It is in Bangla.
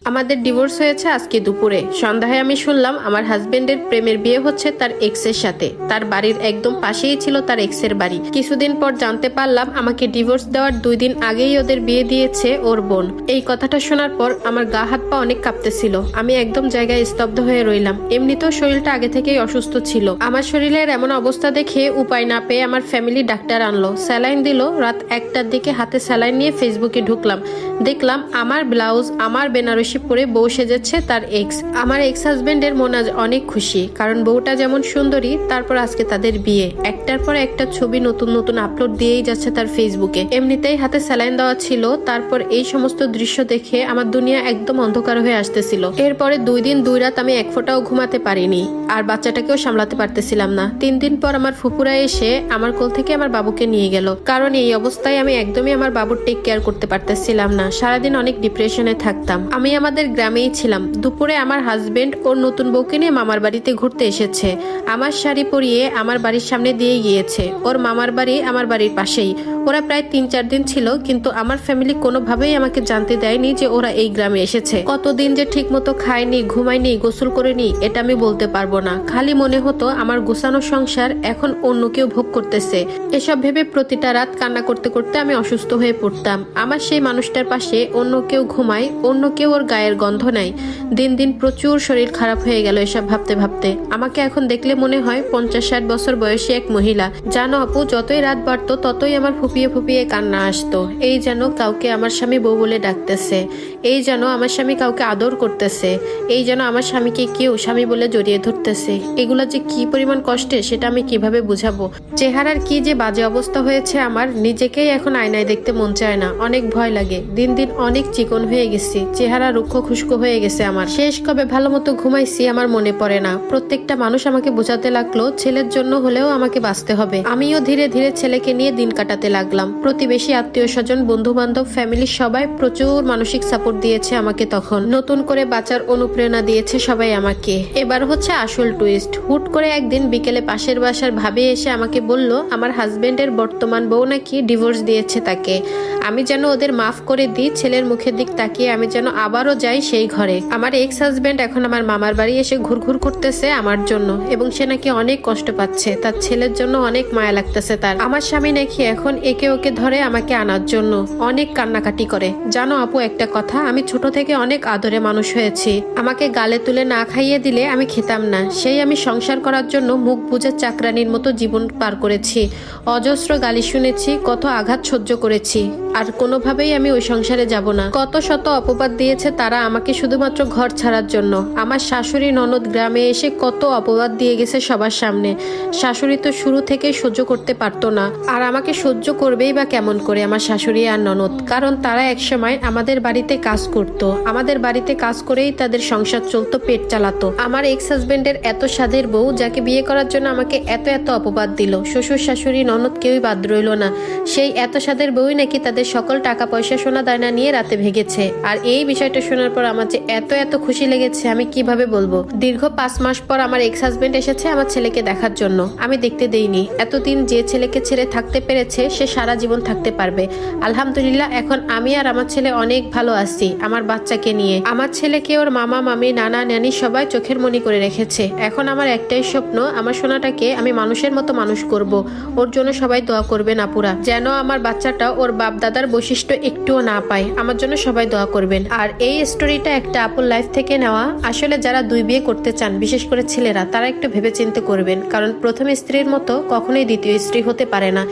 আমাদের ডিভোর্স হয়েছে আজকে দুপুরে। সন্ধ্যায় আমি শুনলাম আমার হাজবেন্ডের প্রেমের বিয়ে হচ্ছে তার এক্সের সাথে। তার বাড়ির একদম পাশেই ছিল তার এক্সের বাড়ি। কিছুদিন পর জানতে পারলাম আমাকে ডিভোর্স দেওয়ার 2 দিন আগেই ওদের বিয়ে দিয়েছে ওর বোন। এই কথাটা শোনার পর আমার গা হাত পা অনেক কাঁপতেছিল। আমি একদম জায়গায় স্তব্ধ হয়ে রইলাম। এমনিতেও শরীরটা আগে থেকেই অসুস্থ ছিল। আমার শরীরের এমন অবস্থা দেখে উপায় না পেয়ে আমার ফ্যামিলি ডাক্তার আনলো, স্যালাইন দিল। রাত 1টার দিকে হাতে স্যালাইন নিয়ে ফেসবুকে ঢুকলাম, দেখলাম আমার ব্লাউজ, আমার বেনারসি পরে বউ সেজেছে তার এক্স। আমার এক্স হাজবেন্ডের মন আজ অনেক খুশি, কারণ বউটা যেমন সুন্দরী, তারপর আজকে তাদের বিয়ে। একটার পর একটা ছবি নতুন নতুন আপলোড দিয়েই যাচ্ছে তার ফেসবুকে। এমনিতেই হাতে স্যালাইন দেওয়া ছিল, তারপর এই সমস্ত দৃশ্য দেখে আমার দুনিয়া একদম অন্ধকার হয়ে আসতেছিল। এরপরে 2 দিন 2 রাত আমি এক ফোঁটাও ঘুমাতে পারিনি, আর বাচ্চাটাকেও সামলাতে পারতেছিলাম না। 3 দিন পর আমার ফুপুরা এসে আমার কোল থেকে আমার বাবুকে নিয়ে গেল, কারণ এই অবস্থায় আমি একদমই আমার বাবুর টেক কেয়ার করতে পারতেছিলাম না। সারাদিন অনেক ডিপ্রেশনে থাকতাম। আমি আমাদের গ্রামেই ছিলাম। দুপুরে আমার হাজবেন্ড ওর নতুন বউকে নিয়ে মামার বাড়িতে ঘুরতে এসেছে। আমার শাড়ি পরিয়ে আমার বাড়ির সামনে দিয়ে গিয়েছে। ওর মামার বাড়ি আমার বাড়ির পাশেই। ওরা প্রায় 3-4 দিন ছিল, কিন্তু আমার ফ্যামিলি কোনোভাবেই আমাকে জানতে দেয়নি যে ওরা এই গ্রামে এসেছে। কতদিন যে ঠিক মতো খায়নি, ঘুমায়নি, গোসল করেনি এটা আমি বলতে পারবো না। খালি মনে হতো আমার গোছানো সংসার এখন অন্য কেউ ভোগ করতেছে। এসব ভেবে প্রতিটা রাত কান্না করতে করতে আমি অসুস্থ হয়ে পড়তাম। আমার সেই মানুষটার পাশে অন্য কেউ ঘুমায়, অন্য কেউ ওর গায়ের গন্ধ নাই। দিন দিন প্রচুর শরীর খারাপ হয়ে গেল এসব ভাবতে ভাবতে। আমাকে এখন দেখলে মনে হয় 50-60 বছর বয়সী এক মহিলা। জানো আপু, যতই রাত বাড়তো ততই আমার ফুপিয়ে ফুপিয়ে কান্না আসতো। এই যেন কাউকে আমার স্বামী বউ বলে ডাকতেছে, এই যেন আমার স্বামী কাউকে আদর করতেছে, এই যেন আমার স্বামীকে কেউ স্বামী বলে জড়িয়ে ধরতেছে। এগুলা যে কি পরিমাণ কষ্টে সেটা আমি কিভাবে বুঝাবো। চেহারার কি যে বাজে অবস্থা হয়েছে আমার, নিজেকেই এখন আয়নায় দেখতে মন চায় না, অনেক ভয় লাগে। দিন দিন অনেক চিকন হয়ে গেছি, চেহারা রুক্ষ খুস্কো হয়ে গেছে আমার। শেষ কবে ভালো মতো ঘুমাইছি আমার মনে পড়ে না। প্রত্যেকটা মানুষ আমাকে বোঝাতে লাগলো ছেলের জন্য হলেও আমাকে বাঁচতে হবে। আমিও ধীরে ধীরে ছেলেকে নিয়ে দিন কাটাতে লাগলাম। প্রতিবেশী, আত্মীয় স্বজন, বন্ধু বান্ধব, ফ্যামিলির সবাই প্রচুর মানসিক সাপোর্ট দিয়েছে আমাকে। তখন নতুন করে বাঁচার অনুপ্রেরণা দিয়েছে সবাই আমাকে। এবার হচ্ছে আসল টুইস্ট। হুট করে একদিন বিকেলে পাশের বাসার ভাবি এসে আমাকে বলল আমার হাজবেন্ডের বর্তমান বউ নাকি ডিভোর্স দিয়েছে তাকে। আমি যেন ওদের মাফ করে দিই। ছেলের মুখের দিক তাকিয়ে আমি যেন আবারও যাই সেই ঘরে। আমার এক্স হাজবেন্ড এখন আমার মামার বাড়ি এসে ঘুরঘুর করতেছে আমার জন্য, এবং সে নাকি অনেক কষ্ট পাচ্ছে। তার ছেলের জন্য অনেক মায়া লাগতেছে তার। আমার স্বামী নাকি এখন একে ওকে ধরে আমাকে আনার জন্য অনেক কান্নাকাটি করে। জানো আপু একটা কথা, আমি ছোট থেকে অনেক আদরে মানুষ হয়েছি। আমাকে গালে তুলে না খাইয়ে দিলে আমি খেতাম না। সেই আমি সংসার করার জন্য মুখ বুজে চাকরানির মতো জীবন পার করেছি। অজস্র গালি শুনেছি, কত আঘাত সহ্য করেছি, আর কোনোভাবেই আমি ওই সংসারে যাব না। কত শত অপবাদ দিয়েছে তারা আমাকে শুধুমাত্র ঘর ছাড়ার জন্য। আমার শাশুড়ি ননদ গ্রামে এসে কত অপবাদ দিয়ে গেছে সবার সামনে। শাশুড়ি তো শুরু থেকেই সহ্য করতে পারতো না, আর আমাকে সহ্য করবেই বা কেমন করে আমার শাশুড়ি আর ননদ, কারণ তারা একসময় আমাদের বাড়িতে কাজ করত। আমাদের বাড়িতে কাজ করেই তাদের সংসার চলতো, পেট চালাতো। আমার এক্স হাজবেন্ডের এত স্বাদের বউ, যাকে বিয়ে করার জন্য আমাকে এত এত অপবাদ দিল। শ্বশুর শাশুড়ি ননদ কেউই বাদ রইল না। সেই এত স্বাদের বউই নাকি তাদের সকল টাকা পয়সা সোনা দায়না নিয়ে রাতে ভেগেছে। আর এই বিষয়টা শোনার পর আমার যে এত এত খুশি লেগেছে আমি কিভাবে বলবো। দীর্ঘ 5 মাস পর আমার এক্স হাজবেন্ড এসেছে আমার ছেলেকে দেখার জন্য। আমি দেখতে দেইনি। এতদিন যে ছেলেকে ছেড়ে থাকতে পেরেছে সে সারা জীবন থাকতে পারবে। আলহামদুলিল্লাহ, এখন আমি আর আমার ছেলে অনেক ভালো আছি আমার বাচ্চাকে নিয়ে। আমার ছেলেকে ওর মামা মামি নানা নানি সবাই চোখের মনি করে রেখেছে। এখন আমার একটাই স্বপ্ন, আমার সোনাটাকে আমি মানুষের মতো মানুষ করব। ওর জন্য সবাই দোয়া করবেন আপুরা, যেন আমার বাচ্চাটা ওর বাপ দাদার বৈশিষ্ট্য একটুও না পায়। আমার জন্য সবাই দোয়া করবেন। আর এই স্টোরিটা একটা আপুর লাইফ থেকে নেওয়া। আসলে যারা 2 বিয়ে করতে চান, বিশেষ করে ছেলেরা, তারা একটু ভেবেচিন্তে করবেন, কারণ প্রথম স্ত্রীর মতো কখনোই দ্বিতীয় স্ত্রী হতে পারে না।